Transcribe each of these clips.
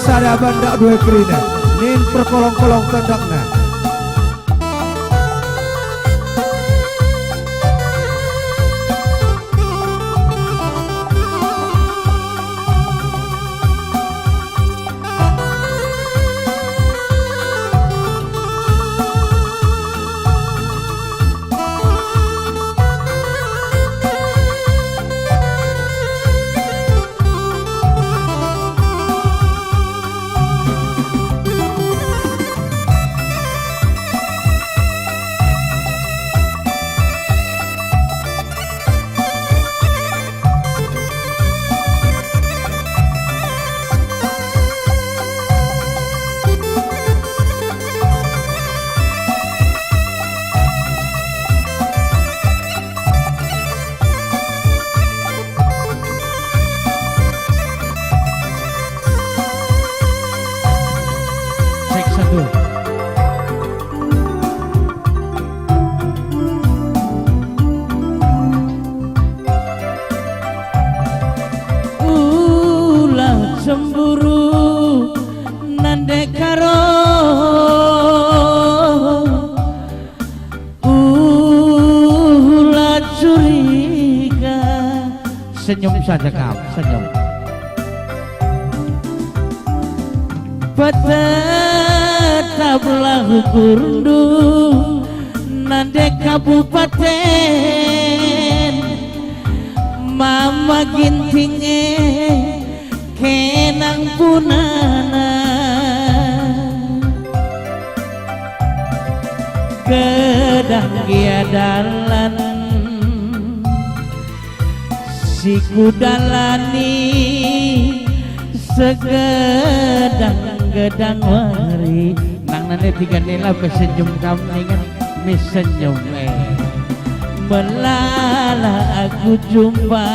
sada banda dua kerina nin perkolong-kolong tendakna cemburu nande karo ulah curiga. Senyum saja kamu, senyum. Tetaplah hukurdu nande kabupaten mama gintinge kenang punana gedang giadalan siku dalani segedang-gedang wari nang nane tiga nila pesenyum kamu ingat misenyum melala aku jumpa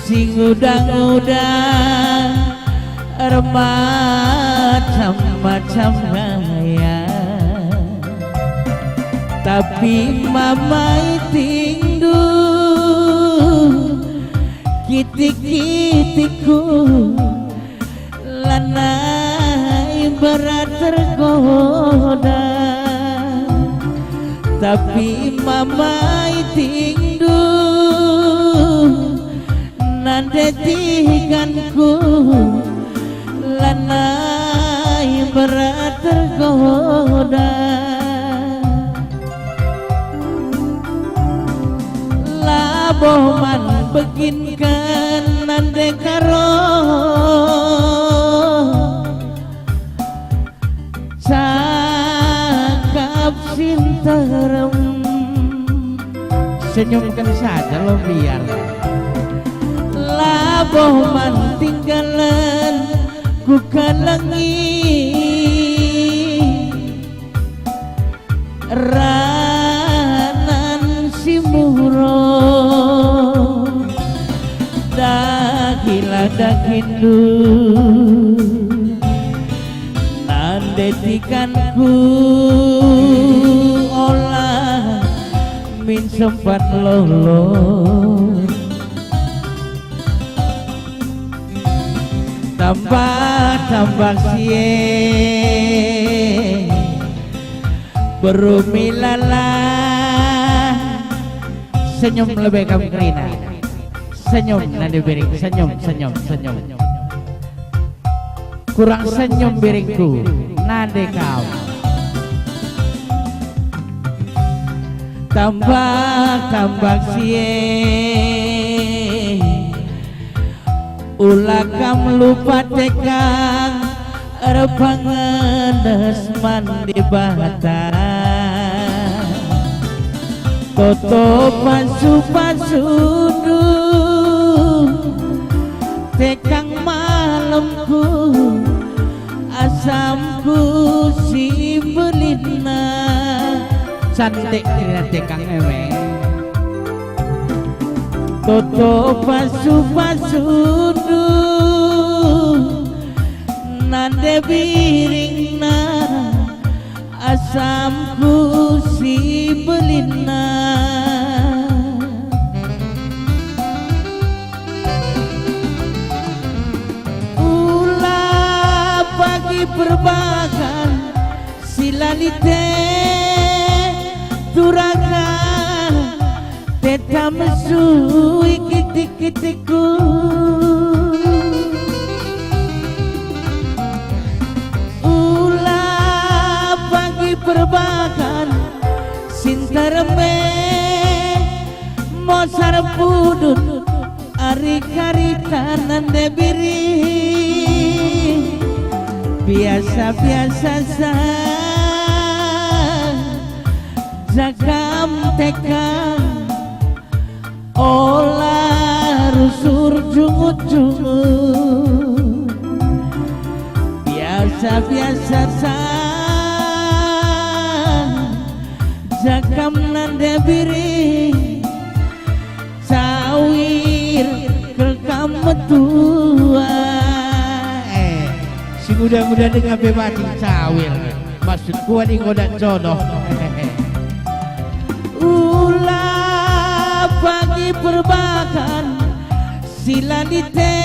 sing udang-udang macam-macam gaya tapi mamai tingdu kitik-kitikku lanai berat tergoda tapi mamai tingdu nande tiganku lanai berat tergoda laboh man beginkan nande karo cakap sinterem senyumkan saja lo biar laboh man tinggalan ku kalangi ranan simuro dagilah dagindu nandetikanku olah min sempat lolo tambah sie berumilala senyum lebih kamu kerina senyum nadi biring senyum kurang senyum biringku nadi kau tambah sie ulah kam lupa tekang repangenes mandi bata toto pasu-pasudu tekang malamku asamku si belina cantik tekang ewe toto pasu-pasudu nande biringna asamku si belina duraka teta mesui kitik-kitikku ulah pagi perbakan sintareme mosar pudut ari karitanan debiri biasa-biasa jagam tekang olah rusur jungut-jungut biasa-biasa jagam nanda biri cawir kelkam metua Si muda-muda dengan bebati cawil. Maksud gua nih ngodak jodoh. ulah pagi perbakan silanite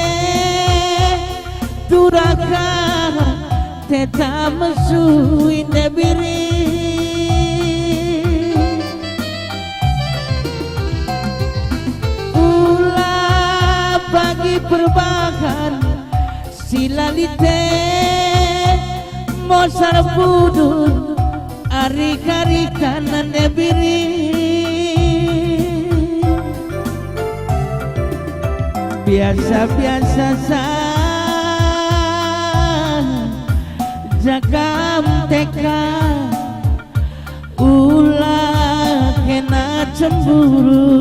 duraka teta mesui debiri ulah pagi perbakan silalite mosar pudut ari karikanan debiri biasa-biasa jagam teka ulah kena cemburu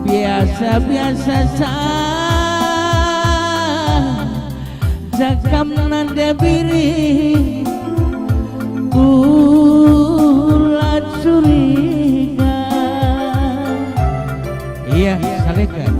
biasa-biasa jagam nanda biri ulat curiga Iya, salehkan.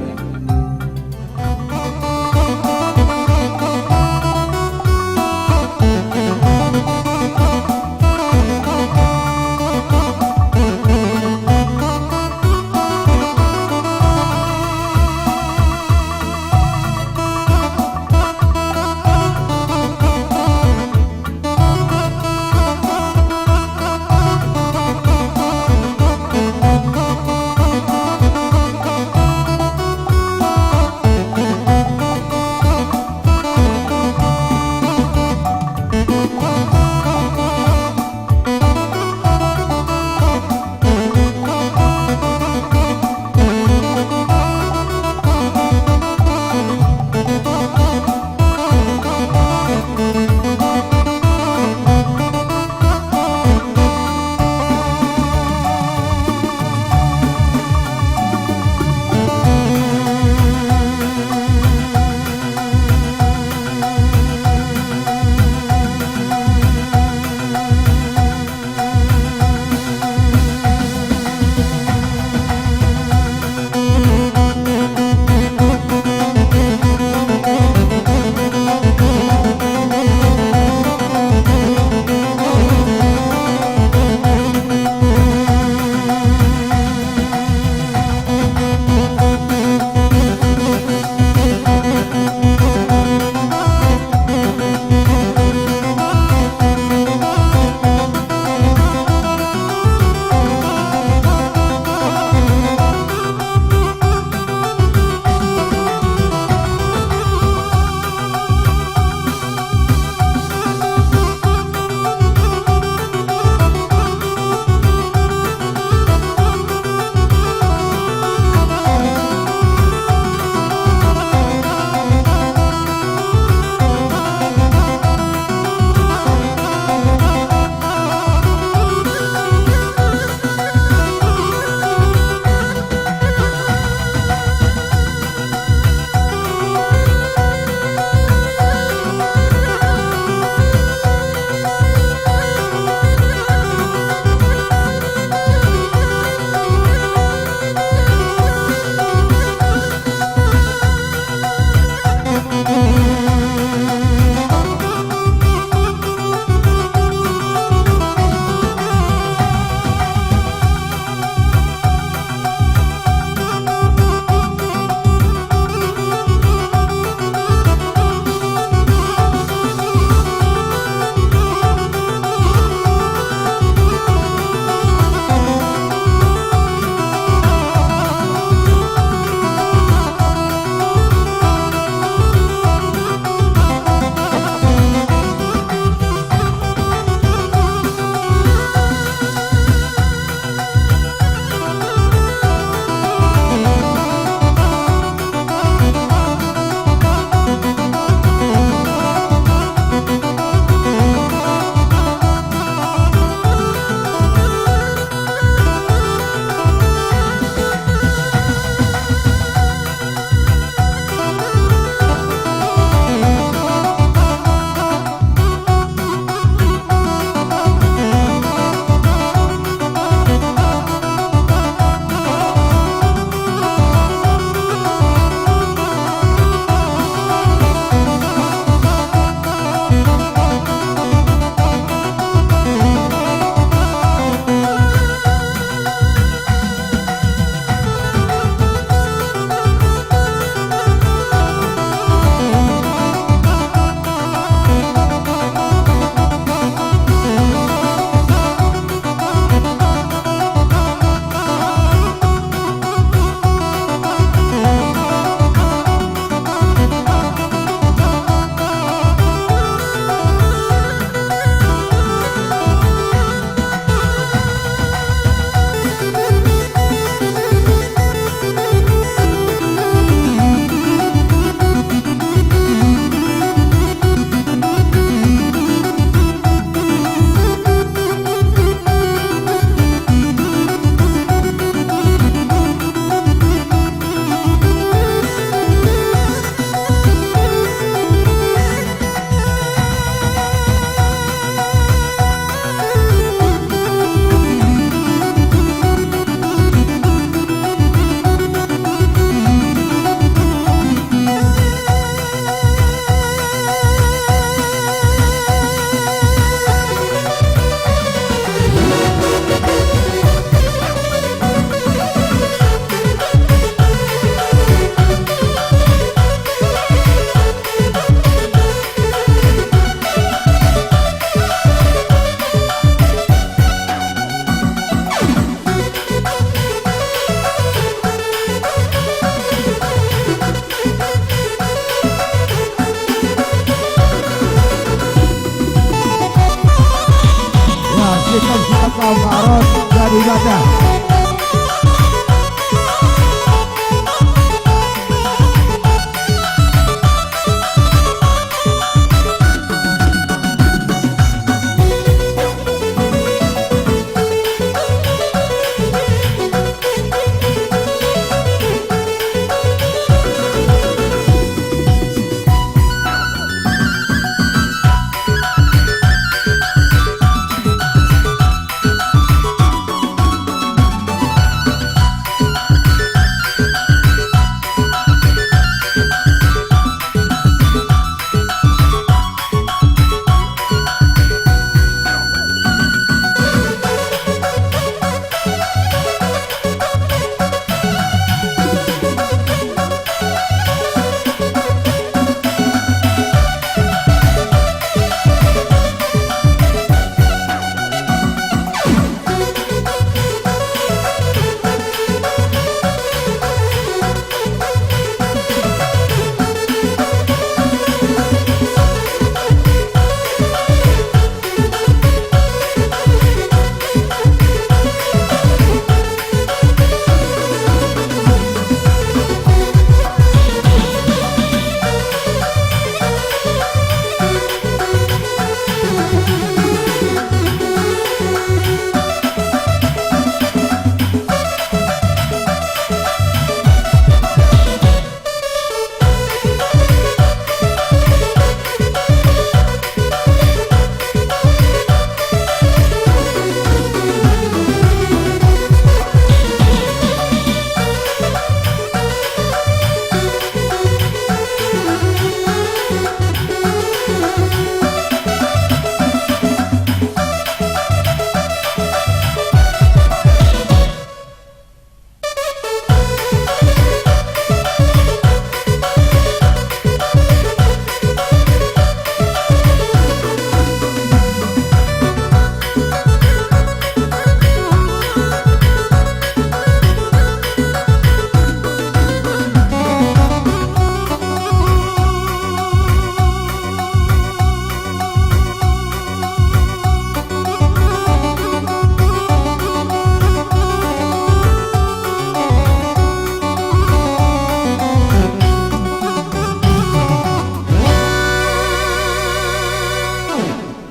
kaum Aron dari Badah.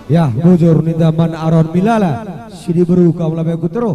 Ya, bujur nindaman Aron Milala, sidi beru kaum labe gutero.